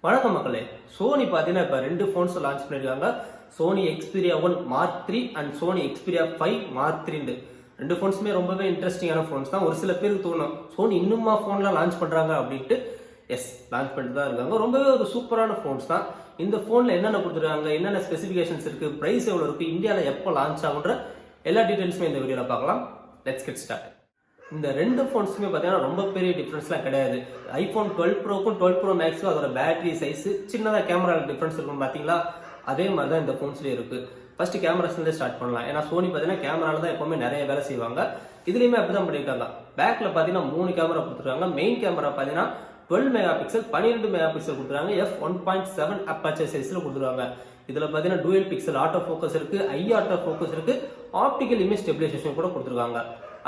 வணக்கம் மக்களே. சோனி பார்த்தீங்கன்னா இப்போ ரெண்டு ஃபோன்ஸ் லான்ச் பண்ணியிருக்காங்க. Sony Xperia 1 Mark 3 and Sony Xperia 5 Mark 3. ரெண்டு ஃபோன்ஸுமே ரொம்பவே இன்ட்ரெஸ்டிங்கான ஃபோன்ஸ் தான். ஒரு சில பேருக்கு தோணும் சோனி இன்னுமா ஃபோன்லாம் லான்ச் பண்ணுறாங்க அப்படின்ட்டு. எஸ், லான்ச் பண்ணிட்டு தான் இருக்காங்க. ரொம்பவே ஒரு சூப்பரான ஃபோன்ஸ் தான். இந்த ஃபோனில் என்னென்ன கொடுத்துருக்காங்க, என்னென்ன ஸ்பெசிஃபிகேஷன்ஸ் இருக்குது, ப்ரைஸ் எவ்வளோ இருக்குது, இந்தியாவில் எப்போ லான்ச் ஆகுன்ற எல்லா டீட்டெயில்ஸுமே இந்த வீடியோவில் பார்க்கலாம். Let's get start. இந்த ரெண்டு ஃபோன்ஸுமே பார்த்தீங்கன்னா ரொம்ப பெரிய டிஃப்ரென்ஸ்லாம் கிடையாது. ஐஃபோன் 12 ப்ரோக்கும் 12 ப்ரோ மேக்ஸும் அதோட பேட்டரி சைஸ் சின்னதாக கேமரா டிஃப்ரென்ஸ் இருக்கும் பார்த்தீங்களா, அதே மாதிரி தான் இந்த ஃபோன்ஸ்லேயே இருக்குது. ஃபர்ஸ்ட் கேமராஸ்லேருந்தே ஸ்டார்ட் பண்ணலாம். ஏன்னா சோனி பார்த்தீங்கன்னா கேமரால தான் எப்பவுமே நிறைய வேலை செய்வாங்க. இதுலேயுமே அப்படி தான் பண்ணியிருக்காங்க. பேக்கில் பார்த்தீங்கன்னா 3 கேமரா கொடுத்துருக்காங்க. மெயின் கேமரா பார்த்தீங்கன்னா 12 மெகா பிக்சல் 12 மெகா பிக்சல் கொடுத்துருக்காங்க. f1.7 அப்பாச்சர் சைஸில் கொடுத்துருக்காங்க. இதில் பார்த்தீங்கன்னா டூயல் பிக்சல் ஆட்டோ ஃபோக்கஸ் இருக்குது, ஐ ஆட்டோ ஃபோக்கஸ் இருக்குது, ஆப்டிக்கல் இமேஜ் ஸ்டெபிலைசேஷன் கூட கொடுத்துருக்காங்க.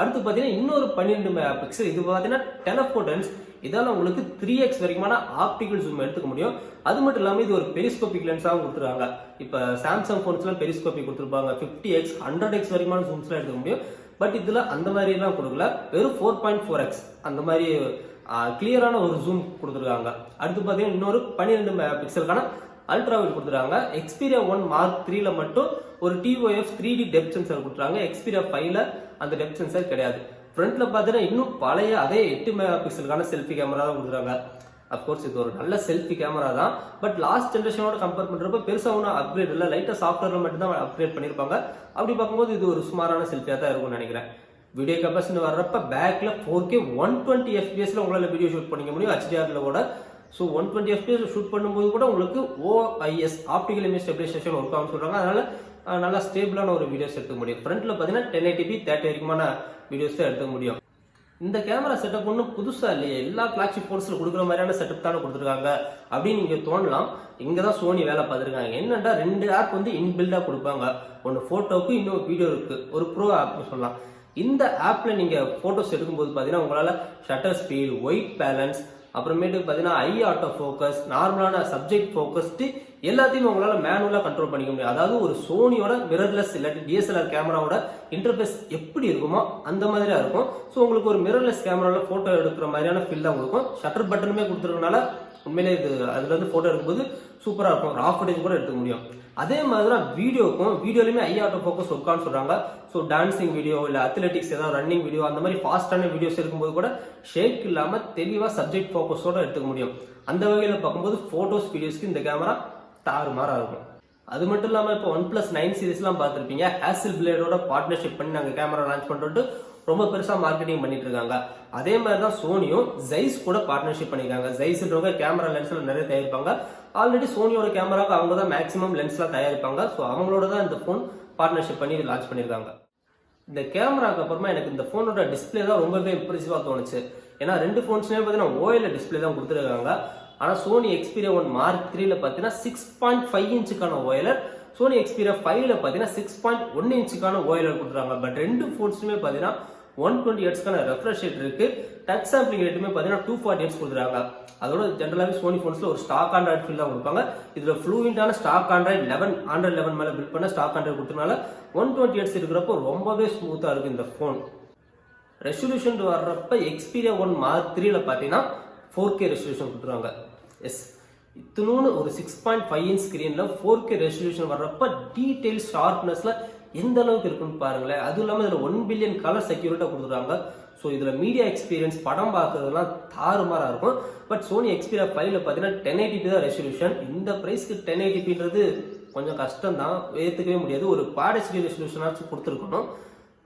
அடுத்து பார்த்தீங்கன்னா இன்னொரு 12 மெகா பிக்சல், இது பார்த்தீங்கன்னா டெலஃபோட்டோ லென்ஸ். இதால் உங்களுக்கு 3x வரைக்குமான ஆப்டிக்கல் ஜூம் எடுத்துக்க முடியும். அது மட்டும் இல்லாமல் இது ஒரு பெரிஸ்கோபிக் லென்ஸாகவும் கொடுத்துருக்காங்க. இப்போ சாம்சங் ஃபோன்ஸ்லாம் பெரிஸ்கோபிக் கொடுத்துருப்பாங்க. 50x 100x வரைக்குமான ஜூம்ஸ்லாம் எடுத்துக்க முடியும். பட் இதில் அந்த மாதிரிலாம் கொடுக்கல, வெறும் 4.4x அந்த மாதிரி கிளியரான ஒரு ஜூம் கொடுத்துருக்காங்க. அடுத்து பார்த்தீங்கன்னா இன்னொரு 12 மெகா பிக்சலுக்கான அல்ட்ரா வைட் கொடுத்துருக்காங்க. Xperia 1 Mark 3ல மட்டும் ஒரு TOF 3D டெப்த் சென்சார் கொடுத்துருக்காங்க. Xperia 5ல அந்த டெப்த் சென்சார் கிடையாது. ஃப்ரண்ட்ல பார்த்தீங்கன்னா இன்னும் பழைய அதே 8 மெகா பிக்சலுக்கான செல்ஃபி கேமரா தான் கொடுத்துருக்காங்க. அப்கோர்ஸ் இது ஒரு நல்ல செல்ஃபி கேமரா தான். பட் லாஸ்ட் ஜென்ரேஷனோட கம்பேர் பண்ணுறப்ப பெருசாக ஒன்றும் அப்கிரேட் இல்லை. லைட்டாக சாஃப்ட்வேர்ல மட்டும் தான் அப்கிரேட் பண்ணியிருப்பாங்க. அப்படி பார்க்கும்போது இது ஒரு சுமாரான செல்ஃபியாக தான் இருக்கும்னு நினைக்கிறேன். வீடியோ கெப்பாசிட்டி வர்றப்ப பேக்ல 4K 120 FPS உங்களால் வீடியோ ஷூட் பண்ணிக்க முடியும் HDRல கூட. ஸோ 120 FPS ஷூட் பண்ணும்போது கூட உங்களுக்கு OIS optical image stabilisation work ஆகும்னு சொல்றாங்க. அதனால நல்லா ஸ்டேபிளான ஒரு வீடியோஸ் எடுக்க முடியும். ஃப்ரண்ட்ல பார்த்தீங்கன்னா 1080p 30 வரைக்குமான வீடியோஸ் தான் எடுக்க முடியும். இந்த கேமரா செட்டப் ஒன்றும் புதுசா இல்லையே, எல்லா ஃபிளாக்ஷிப் ஃபோன்ஸ்ல கொடுக்குற மாதிரியான செட்டப் தானே கொடுத்துருக்காங்க அப்படின்னு நீங்க தோணலாம். இங்க தான் சோனி வேலை பார்த்துருக்காங்க. என்னன்னா 2 ஆப் வந்து இன்பில்டா கொடுப்பாங்க. ஒன்று போட்டோக்கு, இன்னொரு வீடியோ இருக்கு. ஒரு ப்ரோ ஆப்னு சொல்லலாம். இந்த ஆப்ல நீங்க போட்டோஸ் எடுக்கும்போது பார்த்தீங்கன்னா உங்களால ஷட்டர் ஸ்பீட், ஒயிட் பேலன்ஸ், அப்புறமேட்டுக்கு பார்த்தீங்கன்னா ஐ ஆட்டோ ஃபோக்கஸ், நார்மலான சப்ஜெக்ட் ஃபோக்கஸ்டு எல்லாத்தையும் உங்களால் மேனுவலாக கண்ட்ரோல் பண்ணிக்க முடியும். அதாவது ஒரு சோனியோட மிரர்லெஸ் இல்லாட்டி DSLR கேமராவோட இன்டர்ஃபேஸ் எப்படி இருக்குமோ அந்த மாதிரியா இருக்கும். ஸோ உங்களுக்கு ஒரு மிரர்லெஸ் கேமராவில் ஃபோட்டோ எடுக்கிற மாதிரியான ஃபீல் தான் கொடுக்கும். ஷட்டர் பட்டனுமே கொடுத்துருக்கனால உண்மையிலே இது அதுல இருந்து ஃபோட்டோ எடுக்கும்போது சூப்பராக இருக்கும். ரா ஃபுட்டேஜ் கூட எடுத்துக்க முடியும். அதே மாதிரி தான் வீடியோலையுமே ஐ ஆட்டோ ஃபோக்கஸ் ஒர்க்கான்னு சொல்றாங்க. ஸோ டான்சிங் வீடியோ இல்லை அத்லெட்டிக்ஸ் ஏதாவது ரன்னிங் வீடியோ அந்த மாதிரி ஃபாஸ்டான வீடியோஸ் இருக்கும்போது கூட ஷேக் இல்லாமல் தெளிவாக சப்ஜெக்ட் ஃபோக்கஸோட எடுத்துக்க முடியும். அந்த வகையில் பார்க்கும்போது ஃபோட்டோஸ் வீடியோஸ்க்கு இந்த கேமரா தாறுமாறாக இருக்கும். அது மட்டும் இல்லாமல் இப்போ OnePlus 9 சீரிஸ்லாம் பார்த்துருப்பீங்க. ஹேசில் பிளேடோட பார்ட்னர்ஷிப் பண்ணி நாங்கள் கேமரா லான்ச் பண்ணிட்டு ரொம்ப பெருசாக மார்க்கெட்டிங் பண்ணிட்டு இருக்காங்க. அதே மாதிரி தான் சோனியும் ஜைஸ் கூட பார்ட்னர்ஷிப் பண்ணியிருக்காங்க. ஜைஸ்ன்றவங்க கேமரா லென்ஸ்ல நிறைய தயாரிப்பாங்க. ஆல்ரெடி சோனியோட கேமராவுக்கு அவங்க தான் மேக்ஸிமம் லென்ஸ்லாம் தயாரிப்பாங்க. ஸோ அவங்களோட தான் இந்த ஃபோன் பார்ட்னர்ஷிப் பண்ணி லான்ச் பண்ணியிருக்காங்க. இந்த கேமராக்கு அப்புறமா எனக்கு இந்த ஃபோனோட டிஸ்பிளே தான் ரொம்பவே இம்ப்ரெசிவாக தோணுச்சு. ஏன்னா ரெண்டு ஃபோன்ஸுமே பார்த்தீங்கன்னா OLED டிஸ்பிளே தான் கொடுத்துருக்காங்க. ஆனால் சோனி Xperia 1 Mark 3ல பார்த்தீங்கன்னா 6.5 இன்ச்சுக்கான OLED, சோனி Xperia 5ல பார்த்தீங்கன்னா 6.1 இன்ச்சுக்கான OLED கொடுத்துருக்காங்க. பட் ரெண்டு ஃபோன்ஸுமே பார்த்தீங்கன்னா 120 ஹெர்ட்ஸ்க்கான ரெஃப்ரெஷ் ரேட் இருக்கு. டச் சாம்பிளிங் ரேட்டுமே பார்த்தீங்கன்னா 240 ஹெர்ட்ஸ் கொடுத்துருக்காங்க. அதோட ஜென்ரலாகவே சோனி ஃபோன்ஸ்ல ஒரு ஸ்டாக் ஆண்ட்ராய்ட் ஃபீல் தான் கொடுப்பாங்க. இதுல ஃப்ளூயண்டான ஸ்டாக் ஆண்ட்ராய்ட் 11 மேல பில்ட் பண்ண ஸ்டாக் ஆண்ட்ராய்ட் கொடுத்தனால 120 ஹெர்ட்ஸ் இருக்கிறப்போ ரொம்பவே ஸ்மூத்தா இருக்கு இந்த ஃபோன். ரெசல்யூஷன் வர்றப்ப Xperia 1 Mark 3ல பார்த்தீங்கன்னா 4K ரெசல்யூஷன் கொடுத்துருவாங்க. எஸ், இத்தனோன்னு ஒரு 6.5 இன்ச் ஸ்கிரீன்ல 4K ரெசல்யூஷன் வர்றப்ப டீடைல் ஷார்ப்னஸ்ல எந்த அளவுக்கு இருக்குன்னு பாருங்களேன். அதுவும் இல்லாமல் இதில் 1 பில்லியன் கலர் செக்யூரிட்டா கொடுத்துருக்காங்க. ஸோ இதில் மீடியா எக்ஸ்பீரியன்ஸ் படம் பார்க்கறதுலாம் தாறுமாறாக இருக்கும். பட் சோனி Xperia 5ல பார்த்தீங்கன்னா 1080p தான் ரெசல்யூஷன். இந்த ப்ரைஸ்க்கு 1080pன்றது கொஞ்சம் கஷ்டம் தான், ஏற்றுக்கவே முடியாது. ஒரு Quad HD ரெசல்யூஷனாச்சும் கொடுத்துருக்கணும்.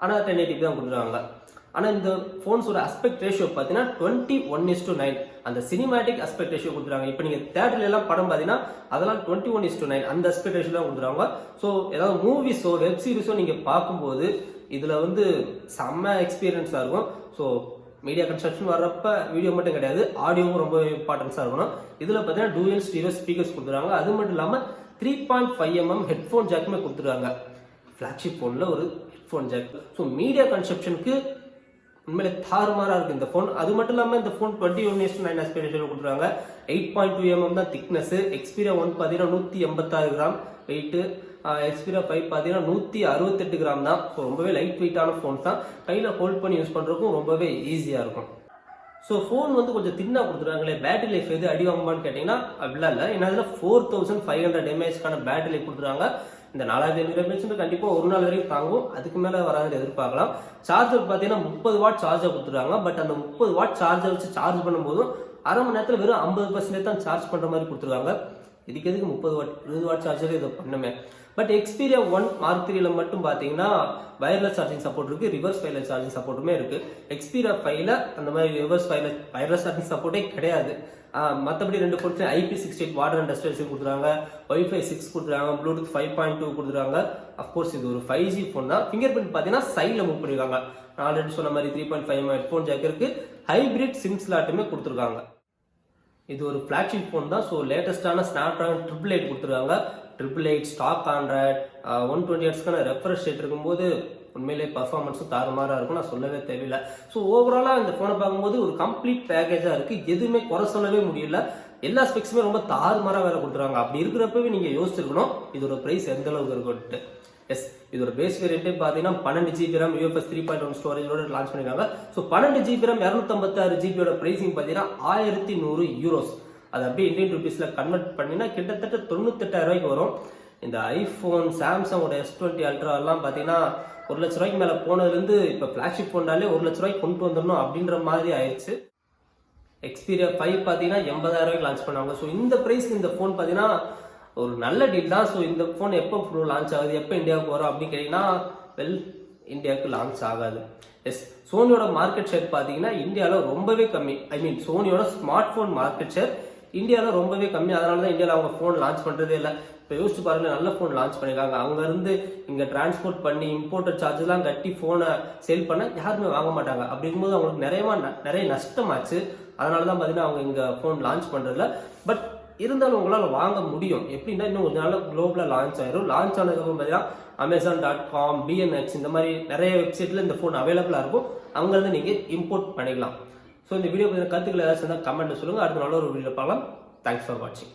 ஆனால் 1080p தான் கொடுத்துருக்காங்க. ஆனால் இந்த ஃபோன்ஸோட அஸ்பெக்ட் ரேஷியோ பார்த்தீங்கன்னா 21:9 அந்த சினிமேட்டிக் அஸ்பெக்ட் ரேஷியோ கொடுத்துருக்காங்க. இப்போ நீங்கள் தேட்டர்ல எல்லாம் படம் பார்த்தீங்கன்னா அதெல்லாம் 21:9 அந்த அஸ்பெக்ட் ரேஷியோ தான் கொடுத்துருவாங்க. ஸோ ஏதாவது மூவிஸோ வெப் சீரிஸோ நீங்கள் பார்க்கும்போது இதில் வந்து செம்ம எக்ஸ்பீரியன்ஸாக இருக்கும். ஸோ மீடியா கன்ஸ்ட்ரக்ஷன் வர்றப்ப வீடியோ மட்டும் கிடையாது, ஆடியோவும் ரொம்ப இம்பார்ட்டன்ஸாக இருக்கணும். இதில் பார்த்தீங்கன்னா டூயல் ஸ்டீரியோ ஸ்பீக்கர்ஸ் கொடுத்துருக்காங்க. அது மட்டும் இல்லாமல் 3.5mm ஹெட்ஃபோன் ஜாக்குமே கொடுத்துருக்காங்க. ஃப்ளாக்ஷிப் ஃபோனில் ஒரு ஹெட்ஃபோன் ஜாக். ஸோ மீடியா கன்ஸ்ட்ரக்ஷனுக்கு உண்மையிலே தாறுமாறா இருக்கு இந்த ஃபோன். அது மட்டும் இல்லாமல் இந்த ஃபோன் 21:9 ஆஸ்பிரேஷன் கொடுத்துருக்காங்க. 8.2mm தான் திக்னஸ். Xperia 1 பார்த்தீங்கன்னா 186 கிராம் வெயிட். Xperia 5 பார்த்தீங்கன்னா 168 கிராம் தான். ஸோ ரொம்பவே லைட் வெயிட்டான ஃபோன்ஸ் தான். கையில் ஹோல்ட் பண்ணி யூஸ் பண்ணுறதுக்கும் ரொம்பவே ஈஸியாக இருக்கும். ஸோ ஃபோன் வந்து கொஞ்சம் தின்னா கொடுத்துருக்காங்களே, பேட்டரி லைஃப் எது அடி வாங்குமான்னு கேட்டிங்கன்னா அப்படிலாம் இல்லை. ஏன்னா அதில் 4500 mAhக்கான பேட்டரி லைஃப் கொடுத்துருக்காங்க. இந்த 4500 mAh கண்டிப்பாக ஒரு நாள் வரைக்கும் தாங்கும், அதுக்கு மேலே வராது எதிர்பார்க்கலாம். சார்ஜர் பார்த்தீங்கன்னா 30 வாட் சார்ஜர் கொடுத்துருக்காங்க. பட் அந்த 30 வாட் சார்ஜர் வச்சு சார்ஜ் பண்ணும்போதும் அரை மணி நேரத்தில் வெறும் 50% தான் சார்ஜ் பண்ணுற மாதிரி கொடுத்துருக்காங்க. இதுக்கு எதுக்கு 30 வாட் 20 வாட் சார்ஜர் இதை பண்ணுமே. பட் Xperia 1 Mark 3ல மட்டும் பார்த்தீங்கன்னா வயர்லெஸ் சார்ஜிங் சப்போர்ட் இருக்கு, ரிவர்ஸ் வயர்லெஸ் சார்ஜிங் சப்போர்ட்டுமே இருக்கு. Xperia 5ல அந்த மாதிரி ரிவர்ஸ் வயர்லெஸ் சார்ஜிங் சப்போர்ட்டே கிடையாது. மற்றபடி ரெண்டு phones IP68 water and dust resistance கொடுத்துருக்காங்க, Wi-Fi 6 கொடுத்துருக்காங்க, Bluetooth 5.2 கொடுத்துருக்காங்க. அஃப்கோர்ஸ் இது ஒரு 5G ஃபோன் தான். ஃபிங்கர் பிரிண்ட் பார்த்தீங்கன்னா சைடில் மூவ் பண்ணிருக்காங்க. நான் ஆல்ரெடி சொன்ன மாதிரி 3.5 ஹெட்ஃபோன் ஜாக் இருக்கு, ஹைபிரிட் சிம் ஸ்லாட்டுமே கொடுத்துருக்காங்க. இது ஒரு ஃபிளாக்ஷிப் ஃபோன் தான். ஸோ லேட்டஸ்டான ஸ்னாப்டிராகன் 888 கொடுத்துருக்காங்க. 888 ஸ்டாக் ஆண்ட்ராய்ட் 120 ஹெர்ட்ஸ்க்கான ரெஃப்ரெஷ் ரேட் இருக்கும்போது உண்மையிலேயே பர்ஃபார்மன்ஸும் தாறுமாறாக இருக்கும், நான் சொல்லவே தேவையில்லை. ஸோ ஓவராலாக இந்த ஃபோனை பார்க்கும்போது ஒரு கம்ப்ளீட் பேக்கேஜாக இருக்குது, எதுவுமே குறை சொல்லவே முடியல. எல்லா ஸ்பெக்ஸுமே ரொம்ப தாறுமாறாக வேலை கொடுத்துருவாங்க. அப்படி இருக்கிறப்பவே நீங்கள் யோசிச்சிருக்கணும் இதோட ப்ரைஸ் எந்த அளவுக்கு இருக்குன்ட்டு. எஸ், இதோட பேஸ் வேரியன்ட்டே பார்த்தீங்கன்னா 12 GB RAM UFS 3.1 ஸ்டோரேஜோட லான்ச் பண்ணிருக்காங்க. So 12 GB RAM 256 GB pricing பார்த்தீங்கன்னா 1100 யூரோஸ். அது அப்படியே இந்தியன் ருபீஸில் கன்வெர்ட் பண்ணினா கிட்டத்தட்ட 98,000 ரூபாய்க்கு வரும். இந்த ஐஃபோன் சாம்சங்கோட S20 Ultra எல்லாம் பார்த்தீங்கன்னா 1 லட்ச ரூபாய்க்கு மேலே போனதுலேருந்து இப்போ ஃபிளாக்ஷிப் ஃபோன்னாலே 1 லட்ச ரூபாய்க்கு கொண்டு வந்துடணும் அப்படின்ற மாதிரி ஆயிடுச்சு. Xperia 5 பார்த்தீங்கன்னா 80,000 ரூபாய்க்கு லான்ச் பண்ணாங்க. ஸோ இந்த ப்ரைஸ்க்கு இந்த ஃபோன் பார்த்தீங்கன்னா ஒரு நல்ல டீல் தான். ஸோ இந்த ஃபோன் எப்போ லான்ச் ஆகுது, எப்போ இந்தியாவுக்கு வரும் அப்படின்னு கேட்டிங்கன்னா இந்தியாவுக்கு லான்ச் ஆகாது. எஸ், சோனியோட மார்க்கெட் ஷேர் பார்த்தீங்கன்னா இந்தியாவில் ரொம்பவே கம்மி. சோனியோட ஸ்மார்ட் ஃபோன் மார்க்கெட் ஷேர் இந்தியாவில் ரொம்பவே கம்மி. அதனால தான் இந்தியாவில் அவங்க ஃபோன் லான்ச் பண்ணுறதே இல்லை. இப்போ யோசிச்சு பாருங்க, நல்ல ஃபோன் லான்ச் பண்ணியிருக்காங்க, அங்கேருந்து இங்கே டிரான்ஸ்போர்ட் பண்ணி இம்போர்ட்டட் சார்ஜெலாம் கட்டி ஃபோனை சேல் பண்ண யாருமே வாங்க மாட்டாங்க. அப்படிங்கும்போது அவங்களுக்கு நிறைய நஷ்டமாச்சு. அதனால தான் பார்த்தீங்கன்னா அவங்க இங்கே ஃபோன் லான்ச் பண்ணுறதில்ல. பட் இருந்தாலும் உங்களால் வாங்க முடியும். எப்படின்னா இன்னும் கொஞ்ச நாள் குளோபலாக லான்ச் ஆயிரும். லான்ச் ஆனதுக்கப்புறம் பார்த்தீங்கன்னா Amazon.com, BNX இந்த மாதிரி நிறைய வெப்சைட்டில் இந்த ஃபோன் அவைலபிளாக இருக்கும், அங்கேருந்து நீங்கள் இம்போர்ட் பண்ணிக்கலாம். ஸோ இந்த வீடியோ பற்றின கருத்துக்கள் ஏதாச்சும் இருந்தால் கமெண்ட்டில் சொல்லுங்கள். அடுத்த நல்ல ஒரு வீடியோ பார்க்கலாம். தேங்க்ஸ் ஃபார் வாட்சிங்.